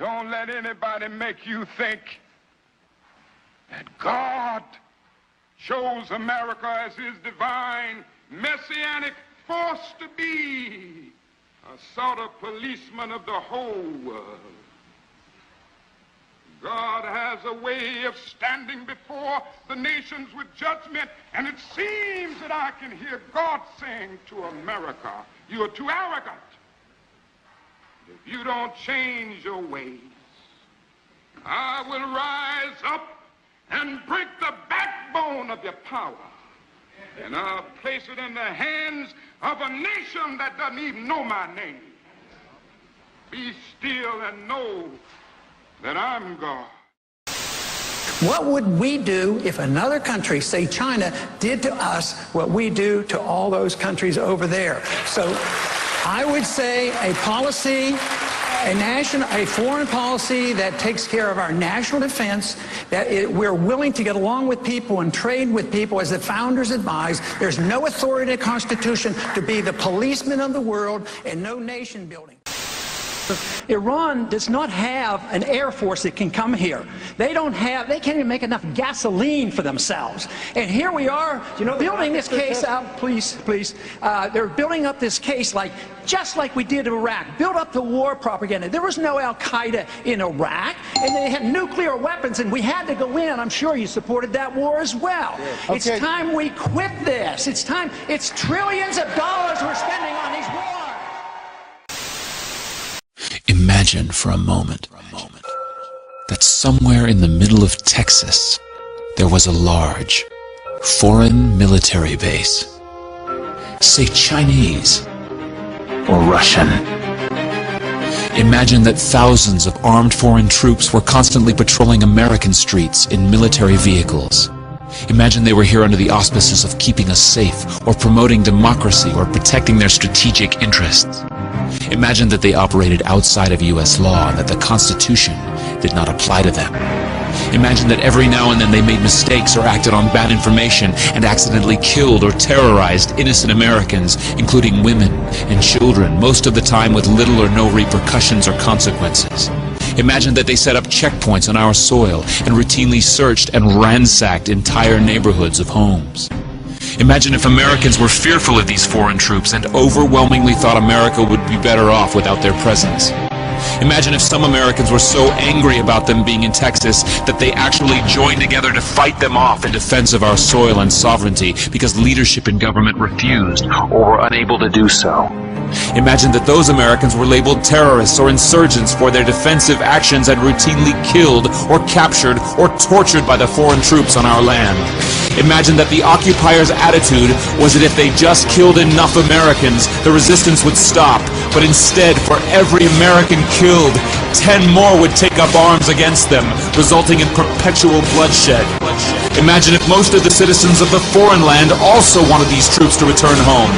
Don't let anybody make you think that God chose America as his divine messianic force to be a sort of policeman of the whole world. God has a way of standing before the nations with judgment, and it seems that I can hear God saying to America, you are too arrogant. If you don't change your ways, I will rise up and break the backbone of your power, and I'll place it in the hands of a nation that doesn't even know my name. Be still and know that I'm God. What would we do if another country, say China, did to us what we do to all those countries over there? So I would say a policy, a foreign policy that takes care of our national defense, that we're willing to get along with people and trade with people as the founders advised. There's no authority in the Constitution to be the policeman of the world, and no nation building. Iran does not have an air force that can come here. They can't even make enough gasoline for themselves. And here we are, building this case out, please. They're building up this case just like we did in Iraq. Build up the war propaganda. There was no Al-Qaeda in Iraq, and they had nuclear weapons, and we had to go in. I'm sure you supported that war as well. Okay. It's time we quit this. It's time. It's trillions of dollars we're spending on these wars. Imagine for a moment that somewhere in the middle of Texas there was a large foreign military base, say Chinese or Russian. Imagine that thousands of armed foreign troops were constantly patrolling American streets in military vehicles. Imagine they were here under the auspices of keeping us safe, or promoting democracy, or protecting their strategic interests. Imagine that they operated outside of U.S. law and that the Constitution did not apply to them. Imagine that every now and then they made mistakes or acted on bad information and accidentally killed or terrorized innocent Americans, including women and children, most of the time with little or no repercussions or consequences. Imagine that they set up checkpoints on our soil and routinely searched and ransacked entire neighborhoods of homes. Imagine if Americans were fearful of these foreign troops and overwhelmingly thought America would be better off without their presence. Imagine if some Americans were so angry about them being in Texas that they actually joined together to fight them off in defense of our soil and sovereignty because leadership in government refused or were unable to do so. Imagine that those Americans were labeled terrorists or insurgents for their defensive actions and routinely killed or captured or tortured by the foreign troops on our land. Imagine that the occupiers' attitude was that if they just killed enough Americans, the resistance would stop, but instead, for every American killed, 10 more would take up arms against them, resulting in perpetual bloodshed. Imagine if most of the citizens of the foreign land also wanted these troops to return home.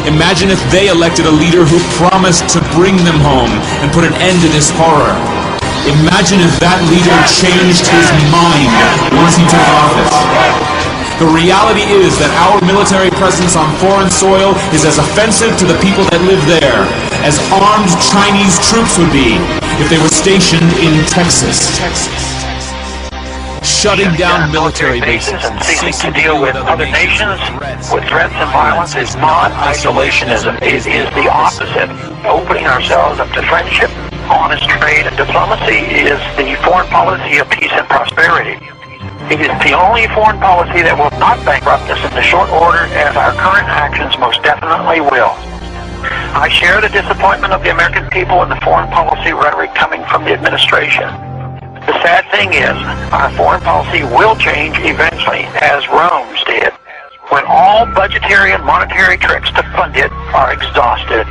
Imagine if they elected a leader who promised to bring them home and put an end to this horror. Imagine if that leader changed his mind once he took office. The reality is that our military presence on foreign soil is as offensive to the people that live there as armed Chinese troops would be if they were stationed in Texas. Shutting down military bases and ceasing to deal with other nations with threats and violence is not isolationism. It is the opposite. Opening ourselves up to friendship, honest trade, and diplomacy is the foreign policy of peace and prosperity. It is the only foreign policy that will not bankrupt us in the short order, as our current actions most definitely will. I share the disappointment of the American people in the foreign policy rhetoric coming from the administration. The sad thing is, our foreign policy will change eventually, as Rome's did, when all budgetary and monetary tricks to fund it are exhausted.